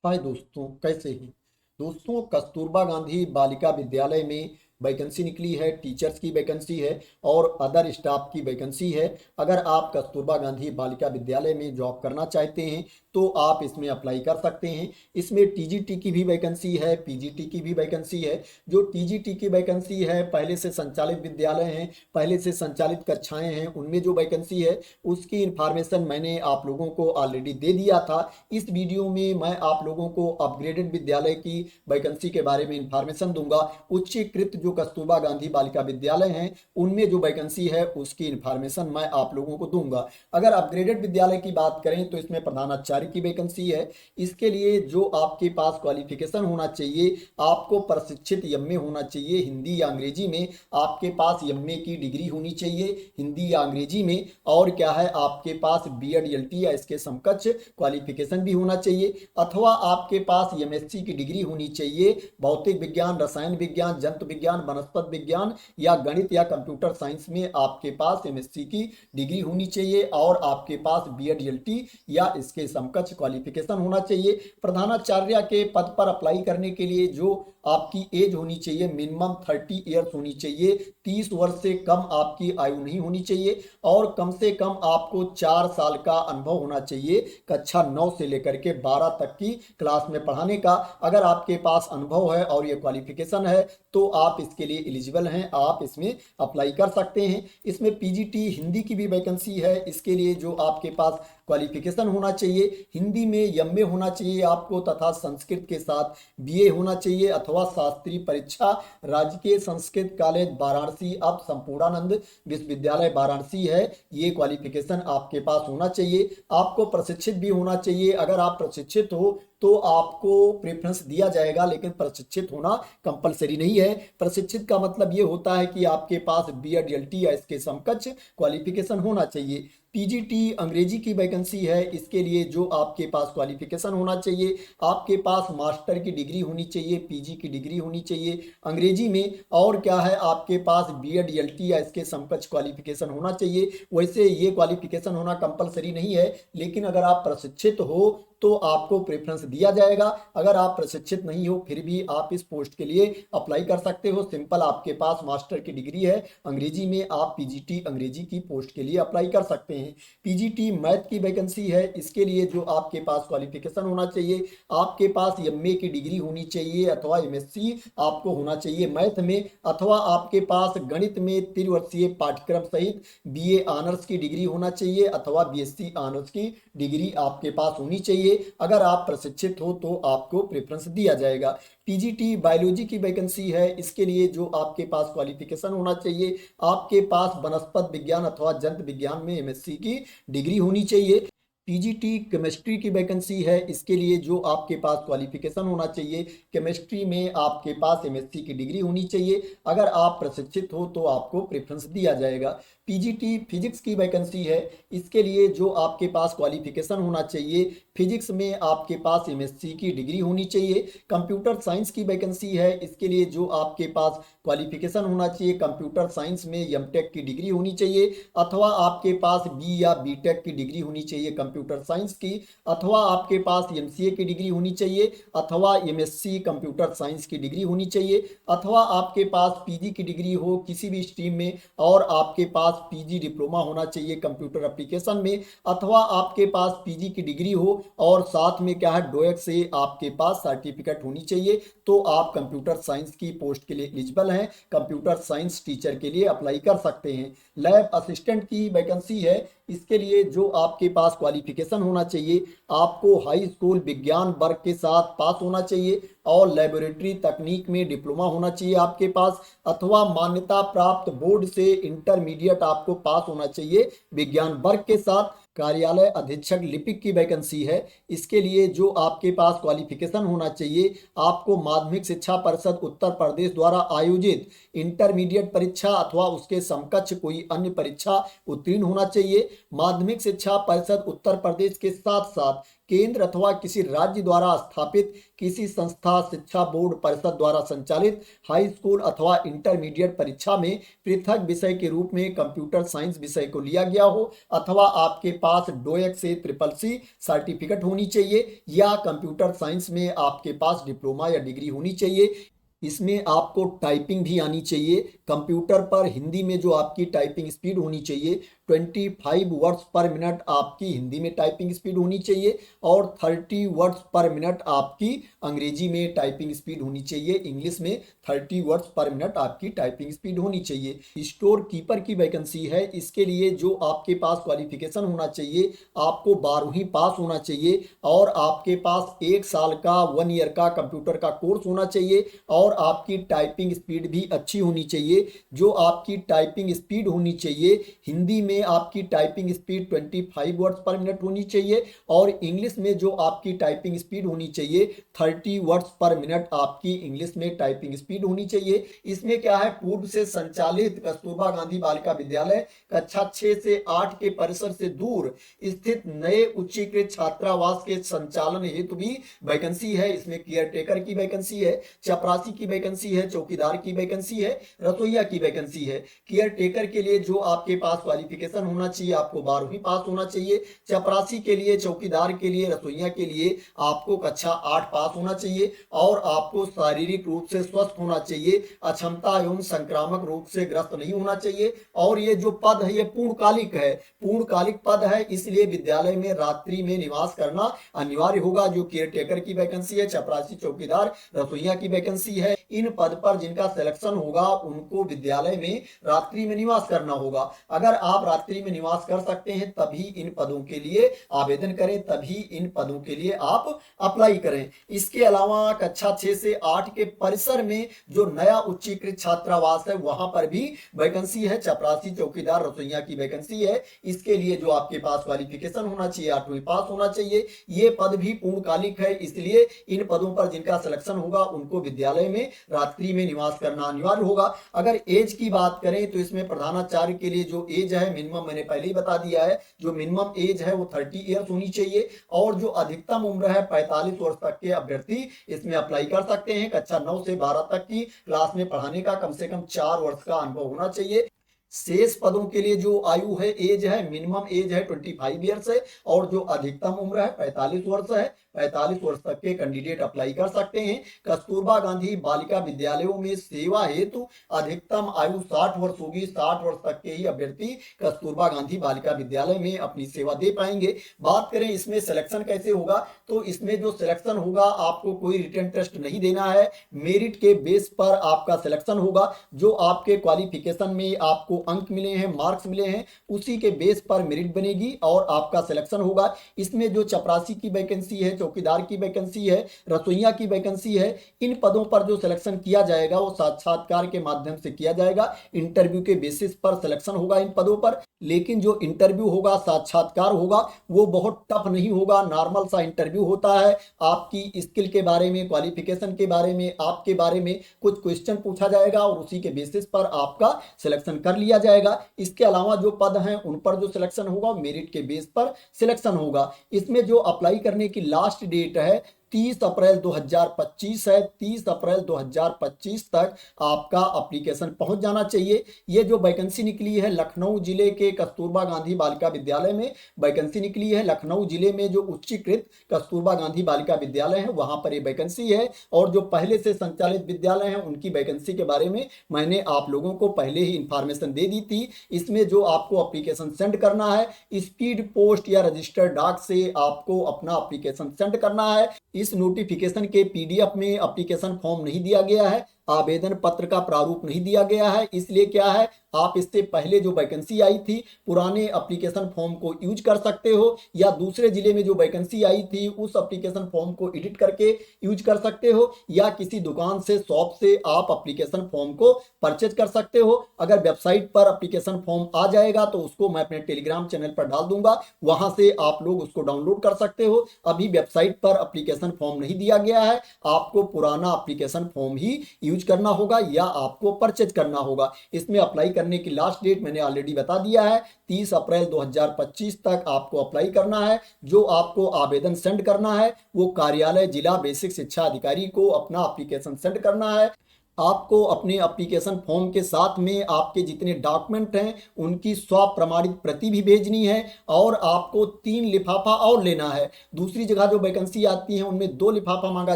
हाय दोस्तों, कैसे हैं। दोस्तों, कस्तूरबा गांधी बालिका विद्यालय में वैकेंसी निकली है। टीचर्स की वैकेंसी है और अदर स्टाफ की वैकेंसी है। अगर आप कस्तूरबा गांधी बालिका विद्यालय में जॉब करना चाहते हैं तो आप इसमें अप्लाई कर सकते हैं। इसमें टीजीटी की भी वैकेंसी है, पीजीटी की भी वैकेंसी है। जो टीजीटी की वैकेंसी है, पहले से संचालित विद्यालय हैं, पहले से संचालित कक्षाएं हैं, उनमें जो वैकेंसी है उसकी इंफॉर्मेशन मैंने आप लोगों को ऑलरेडी दे दिया था। इस वीडियो में मैं आप लोगों को अपग्रेडेड विद्यालय की वैकेंसी के बारे में इंफॉर्मेशन दूंगा। उच्चीकृत जो कस्तूरबा गांधी बालिका विद्यालय हैं उनमें जो वैकेंसी है उसकी इंफॉर्मेशन मैं आप लोगों को दूंगा। अगर अपग्रेडेड विद्यालय की बात करें तो इसमें प्रधानाचार्य की वैकेंसी है। इसके लिए जो आपके पास क्वालिफिकेशन होना चाहिए, आपको प्रशिक्षित एमए होना चाहिए हिंदी या अंग्रेजी में। आपके पास एमए की डिग्री होनी चाहिए हिंदी या अंग्रेजी में। और क्या है, आपके पास बीएड एलटी या इसके समकक्ष क्वालिफिकेशन भी होना चाहिए, अथवा आपके पास एमएससी की डिग्री होनी चाहिए भौतिक विज्ञान, रसायन विज्ञान, जंतु विज्ञान, वनस्पति विज्ञान या गणित या कंप्यूटर साइंस में आपके पास एमएससी की डिग्री होनी चाहिए और आपके पास बीएड एलटी या इसके समकक्ष क्वालिफिकेशन होना चाहिए। प्रधानाचार्य के पद पर अप्लाई करने के लिए जो आपकी एज होनी चाहिए, मिनिमम 30 ईयर्स होनी चाहिए। 30 वर्ष से कम आपकी आयु नहीं होनी चाहिए और कम से कम आपको 4 साल का अनुभव होना चाहिए कक्षा 9 से लेकर के 12 तक की क्लास में पढ़ाने का। अगर आपके पास अनुभव है और ये क्वालिफिकेशन है तो आप इसके लिए एलिजिबल हैं, आप इसमें अप्लाई कर सकते हैं। इसमें पीजीटी हिंदी की भी वैकेंसी है। इसके लिए जो आपके पास क्वालिफिकेशन होना चाहिए, हिंदी में एमए होना चाहिए आपको, तथा संस्कृत के साथ बीए होना चाहिए अथवा शास्त्रीय परीक्षा। राजकीय संस्कृत कॉलेज वाराणसी, अब संपूर्णानंद विश्वविद्यालय वाराणसी है, ये क्वालिफिकेशन आपके पास होना चाहिए। आपको प्रशिक्षित भी होना चाहिए। अगर आप प्रशिक्षित हो तो आपको प्रेफरेंस दिया जाएगा, लेकिन प्रशिक्षित होना कंपलसरी नहीं है। प्रशिक्षित का मतलब ये होता है कि आपके पास बीएड एलटी या इसके समकक्ष क्वालिफिकेशन होना चाहिए। पीजीटी अंग्रेजी की वैकेंसी है। इसके लिए जो आपके पास क्वालिफिकेशन होना चाहिए, आपके पास मास्टर की डिग्री होनी चाहिए, पीजी की डिग्री होनी चाहिए अंग्रेजी में। और क्या है, आपके पास बीएड एलटी या इसके समकक्ष क्वालिफिकेशन होना चाहिए। वैसे ये क्वालिफिकेशन होना कंपलसरी नहीं है, लेकिन अगर आप प्रशिक्षित हो तो आपको प्रेफरेंस दिया जाएगा। अगर आप प्रशिक्षित नहीं हो फिर भी आप इस पोस्ट के लिए अप्लाई कर सकते हो। सिंपल आपके पास मास्टर की डिग्री है अंग्रेजी में, आप पीजीटी अंग्रेजी की पोस्ट के लिए अप्लाई कर सकते हैं। पीजीटी मैथ की वैकेंसी है। इसके लिए जो आपके पास क्वालिफिकेशन होना चाहिए, आपके पास एमए की डिग्री होनी चाहिए अथवा एमएससी आपको होना चाहिए मैथ में, अथवा आपके पास गणित में त्रिवर्षीय पाठ्यक्रम सहित बीए ऑनर्स की डिग्री होना चाहिए अथवा बीएससी ऑनर्स की डिग्री आपके पास होनी चाहिए। अगर आप प्रशिक्षित हो तो आपको प्रेफरेंस दिया जाएगा। पीजीटी बायोलॉजी की वैकेंसी है। इसके लिए जो आपके पास क्वालिफिकेशन होना चाहिए, आपके पास वनस्पति विज्ञान अथवा जंतु विज्ञान में एमएससी की डिग्री होनी चाहिए। पीजीटी केमिस्ट्री की वैकेंसी है। इसके लिए जो आपके पास क्वालिफिकेशन होना चाहिए, केमिस्ट्री में आपके पास एमएससी की डिग्री होनी चाहिए। अगर आप प्रशिक्षित हो तो आपको प्रेफरेंस दिया जाएगा। पीजीटी फिजिक्स की वैकेंसी है। इसके लिए जो आपके पास क्वालिफिकेशन होना चाहिए, फिजिक्स में आपके पास एमएससी की डिग्री होनी चाहिए। कंप्यूटर साइंस की वैकेंसी है। इसके लिए जो आपके पास क्वालिफिकेशन होना चाहिए, कंप्यूटर साइंस में एमटेक की डिग्री होनी चाहिए अथवा आपके पास बी या बीटेक की डिग्री होनी चाहिए कंप्यूटर साइंस की, अथवा आपके पास एमसीए की डिग्री होनी चाहिए अथवा एमएससी कंप्यूटर साइंस की डिग्री होनी चाहिए, अथवा आपके पास पीजी की डिग्री हो किसी भी स्ट्रीम में और आपके पास पीजी डिप्लोमा होना चाहिए कंप्यूटर एप्लीकेशन में, अथवा आपके पास पीजी की डिग्री हो और साथ में क्या है, डोएक से आपके पास सर्टिफिकेट होनी चाहिए, तो आप कंप्यूटर साइंस की पोस्ट के लिए एलिजिबल हैं। कंप्यूटर साइंस टीचर के लिए अप्लाई कर सकते हैं। लैब असिस्टेंट की वैकेंसी है। इसके लिए जो आपके पास क्वालिफिकेशन होना चाहिए, आपको हाई स्कूल विज्ञान वर्ग के साथ पास होना चाहिए और लेबोरेटरी तकनीक में डिप्लोमा होना चाहिए आपके पास, अथवा मान्यता प्राप्त बोर्ड से इंटरमीडिएट आपको पास होना चाहिए विज्ञान वर्ग के साथ। कार्यालय अधीक्षक लिपिक की वैकेंसी है। इसके लिए जो आपके पास क्वालिफिकेशन होना चाहिए, आपको माध्यमिक शिक्षा परिषद उत्तर प्रदेश द्वारा आयोजित इंटरमीडिएट परीक्षा अथवा उसके समकक्ष कोई अन्य परीक्षा उत्तीर्ण होना चाहिए। माध्यमिक शिक्षा परिषद उत्तर प्रदेश के साथ साथ केंद्र अथवा किसी राज्य द्वारा स्थापित किसी संस्था, शिक्षा बोर्ड, परिषद द्वारा संचालित हाई स्कूल अथवा इंटरमीडिएट परीक्षा में पृथक विषय के रूप में कंप्यूटर साइंस विषय को लिया गया हो, अथवा आपके पास डोएक से CCC सर्टिफिकेट होनी चाहिए, या कंप्यूटर साइंस में आपके पास डिप्लोमा या डिग्री होनी चाहिए। इसमें आपको टाइपिंग भी आनी चाहिए। कंप्यूटर पर हिंदी में जो आपकी टाइपिंग स्पीड होनी चाहिए 25 वर्ड्स पर मिनट आपकी हिंदी में टाइपिंग स्पीड होनी चाहिए, और 30 वर्ड्स पर मिनट आपकी अंग्रेजी में टाइपिंग स्पीड होनी चाहिए। इंग्लिश में 30 वर्ड्स पर मिनट आपकी टाइपिंग स्पीड होनी चाहिए। स्टोर कीपर की वैकेंसी है, इसके लिए जो आपके पास क्वालिफिकेशन होना चाहिए, आपको 12वीं पास होना चाहिए, और आपके पास 1 साल का 1 ईयर का कंप्यूटर का कोर्स होना चाहिए, और आपकी टाइपिंग स्पीड भी अच्छी होनी चाहिए। जो आपकी टाइपिंग स्पीड होनी चाहिए, हिंदी में आपकी टाइपिंग स्पीड 25 वर्ड्स पर मिनट होनी चाहिए, और इंग्लिश में जो आपकी टाइपिंग स्पीड होनी चाहिए 30 वर्ड्स पर मिनट आपकी इंग्लिश में टाइपिंग स्पीड होनी चाहिए। इसमें क्या है, पूर्व से संचालित कस्तूरबा गांधी बालिका विद्यालय कक्षा 6 से 8 के परिसर से दूर स्थित नए उच्चीकृत छात्रावास के संचालन हेतु भी वैकेंसी है। इसमें केयर टेकर की वैकेंसी है, चपरासी की वैकेंसी है, चौकीदार की वैकेंसी है, रसोईया की वैकेंसी है। केयर टेकर के लिए जो आपके पास क्वालिफिकेशन होना चाहिए, आपको 12वीं पास होना चाहिए। चपरासी के लिए, चौकीदार के लिए, रसोईया के लिए आपको कक्षा 8 पास होना चाहिए, और आपको शारीरिक रूप से स्वस्थ होना चाहिए, अक्षमता एवं संक्रामक रोग से ग्रस्त नहीं होना चाहिए। और ये जो पद है ये पूर्णकालिक है, पूर्णकालिक पद है, इसलिए विद्यालय में रात्रि में निवास करना अनिवार्य होगा। जो केयर टेकर की वैकेंसी है, चपरासी, चौकीदार, रसोईया की वैकेंसी है, इन पद पर जिनका सिलेक्शन होगा उनको विद्यालय में रात्रि में निवास करना होगा। अगर आप रात्रि में निवास कर सकते हैं तभी इन पदों के लिए आवेदन करें, तभी इन पदों के लिए आप अप्लाई करें। इसके अलावा कक्षा 6 से 8 के परिसर में जो नया उच्चीकृत छात्रावास है वहां पर भी वैकेंसी है, चपरासी, चौकीदार, रसोईया की वैकेंसी है। इसके लिए जो आपके पास क्वालिफिकेशन होना चाहिए 8वीं पास होना चाहिए। ये पद भी पूर्णकालिक है, इसलिए इन पदों पर जिनका सिलेक्शन होगा उनको विद्यालय में रात्रि में निवास करना अनिवार्य होगा। अगर एज की बात करें तो इसमें प्रधानाचार्य के लिए जो एज है मिनिमम मैंने पहले ही बता दिया है, जो मिनिमम एज है वो 30 ईयर्स होनी चाहिए, और जो अधिकतम उम्र है 45 वर्ष तक के अभ्यर्थी इसमें अप्लाई कर सकते हैं। कक्षा 9 से 12 तक की क्लास में पढ़ाने का कम से कम 4 वर्ष का अनुभव होना चाहिए। शेष पदों के लिए जो आयु है, एज है, मिनिमम एज है 25 ईयर्स है, और जो अधिकतम उम्र है 45 वर्ष है। 45 वर्ष तक के कैंडिडेट अप्लाई कर सकते हैं। कस्तूरबा गांधी बालिका विद्यालयों में सेवा हेतु अधिकतम आयु 60 वर्ष होगी। 60 वर्ष तक के ही अभ्यर्थी कस्तूरबा गांधी बालिका विद्यालय में अपनी सेवा दे पाएंगे। बात करें इसमें सिलेक्शन कैसे होगा, तो इसमें जो सिलेक्शन होगा आपको कोई रिटन टेस्ट नहीं देना है, मेरिट के बेस पर आपका सिलेक्शन होगा। जो आपके क्वालिफिकेशन में आपको अंक मिले हैं, मार्क्स मिले हैं, उसी के बेस पर मेरिट बनेगी और आपका सिलेक्शन होगा। इसमें जो चपरासी की वैकेंसी है, चौकीदार की वैकेंसी है, रसोईया की वैकेंसी है, इन पदों पर जो सिलेक्शन किया जाएगा वो साक्षात्कार के माध्यम से किया जाएगा। इंटरव्यू के बेसिस पर सिलेक्शन होगा इन पदों पर। लेकिन जो इंटरव्यू होगा, साक्षात्कार होगा, वो बहुत टफ नहीं होगा, नॉर्मल सा इंटरव्यू होता है। आपकी स्किल के बारे में, क्वालिफिकेशन के बारे में, आपके बारे में कुछ क्वेश्चन पूछा जाएगा और उसी के बेसिस पर आपका सिलेक्शन कर लिया जाएगा। इसके अलावा जो पद हैं उन पर जो सिलेक्शन होगा मेरिट के बेस पर सिलेक्शन होगा। इसमें जो अप्लाई करने की लास्ट डेट है 30 अप्रैल 2025 है। 30 अप्रैल 2025 तक आपका एप्लीकेशन पहुंच जाना चाहिए। ये जो वैकेंसी निकली है लखनऊ जिले के कस्तूरबा गांधी बालिका विद्यालय में वैकेंसी निकली है। लखनऊ जिले में जो उच्चीकृत कस्तूरबा गांधी बालिका विद्यालय है वहां पर ये वैकेंसी है, और जो पहले से संचालित विद्यालय हैं उनकी वैकेंसी के बारे में मैंने आप लोगों को पहले ही इंफॉर्मेशन दे दी थी। इसमें जो आपको एप्लीकेशन सेंड करना है, स्पीड पोस्ट या रजिस्टर्ड डाक से आपको अपना एप्लीकेशन सेंड करना है। इस नोटिफिकेशन के पीडीएफ में एप्लीकेशन फॉर्म नहीं दिया गया है, आवेदन पत्र का प्रारूप नहीं दिया गया है। इसलिए क्या है, आप इससे पहले जो वैकेंसी आई थी पुराने एप्लीकेशन फॉर्म को यूज कर सकते हो, या दूसरे जिले में जो वैकेंसी आई थी उस एप्लीकेशन फॉर्म को एडिट करके यूज कर सकते हो, या किसी दुकान से, शॉप से आप एप्लीकेशन फॉर्म को परचेज कर सकते हो। अगर वेबसाइट पर एप्लीकेशन फॉर्म आ जाएगा तो उसको मैं अपने टेलीग्राम चैनल पर डाल दूंगा, वहां से आप लोग उसको डाउनलोड कर सकते हो। अभी वेबसाइट पर एप्लीकेशन फॉर्म नहीं दिया गया है, आपको पुराना एप्लीकेशन फॉर्म ही यूज यूज करना होगा या आपको परचेज करना होगा। इसमें अप्लाई करने की लास्ट डेट मैंने ऑलरेडी बता दिया है, 30 अप्रैल 2025 तक आपको अप्लाई करना है। जो आपको आवेदन सेंड करना है वो कार्यालय जिला बेसिक शिक्षा अधिकारी को अपना एप्लीकेशन सेंड करना है। आपको अपने एप्लीकेशन फॉर्म के साथ में आपके जितने डॉक्यूमेंट हैं उनकी स्व प्रमाणित प्रति भी भेजनी है, और आपको 3 लिफाफा और लेना है। दूसरी जगह जो वैकेंसी आती है उनमें 2 लिफाफा मांगा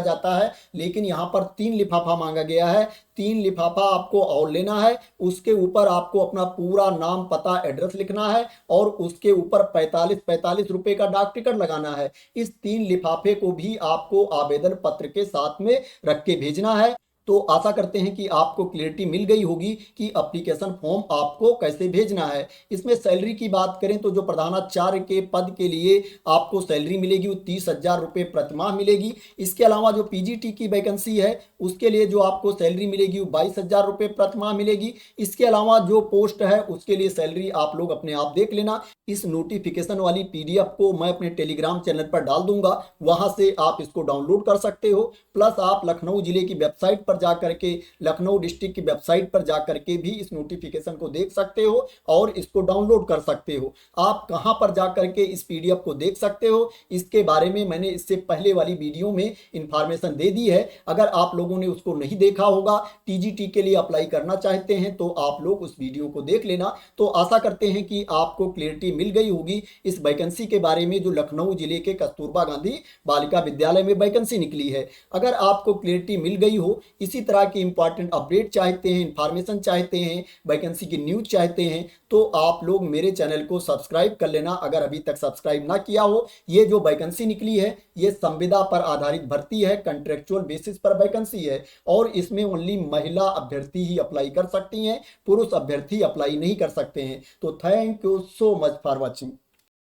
जाता है, लेकिन यहाँ पर 3 लिफाफा मांगा गया है। 3 लिफाफा आपको और लेना है। उसके ऊपर आपको अपना पूरा नाम, पता, एड्रेस लिखना है और उसके ऊपर 45 रुपए का डाक टिकट लगाना है। इस 3 लिफाफे को भी आपको आवेदन पत्र के साथ में रख के भेजना है। तो आशा करते हैं कि आपको क्लियरिटी मिल गई होगी कि एप्लीकेशन फॉर्म आपको कैसे भेजना है। इसमें सैलरी की बात करें तो जो प्रधानाचार्य के पद के लिए आपको सैलरी मिलेगी वो 30,000 रुपये प्रतिमाह मिलेगी। इसके अलावा जो पीजीटी की वैकेंसी है उसके लिए जो आपको सैलरी मिलेगी वो 22,000 रुपये प्रतिमाह मिलेगी। इसके अलावा जो पोस्ट है उसके लिए सैलरी आप लोग अपने आप देख लेना। इस नोटिफिकेशन वाली पीडीएफ को मैं अपने टेलीग्राम चैनल पर डाल दूंगा, वहां से आप इसको डाउनलोड कर सकते हो। प्लस आप लखनऊ जिले की वेबसाइट पर जा करके, लखनऊ डिस्ट्रिक्ट की वेबसाइट पर जा करके भी इस नोटिफिकेशन को देख सकते हो और इसको डाउनलोड कर सकते हो। आप कहां पर जा करके इस पीडीएफ को देख सकते हो इसके बारे में मैंने इससे पहले वाली वीडियो में इंफॉर्मेशन दे दी है। अगर आप लोगों ने उसको नहीं देखा होगा, टीजीटी के लिए अप्लाई करना चाहते हैं तो आप लोग उस वीडियो को देख लेना। तो आशा करते हैं कि आपको क्लियरिटी मिल गई होगी इस वैकेंसी के बारे में जो लखनऊ जिले के कस्तूरबा गांधी बालिका विद्यालय में वैकेंसी निकली है। अगर आपको क्लियरिटी मिल गई हो, इसी तरह की इंपॉर्टेंट अपडेट चाहते हैं, इंफॉर्मेशन चाहते हैं, वैकेंसी की न्यूज चाहते हैं, तो आप लोग मेरे चैनल को सब्सक्राइब कर लेना अगर अभी तक सब्सक्राइब ना किया हो। ये जो वैकेंसी निकली है ये संविदा पर आधारित भर्ती है, कंट्रेक्चुअल बेसिस पर वैकेंसी है और इसमें ओनली महिला अभ्यर्थी ही अप्लाई कर सकती हैं, पुरुष अभ्यर्थी अप्लाई नहीं कर सकते हैं। तो thank you so much for watching.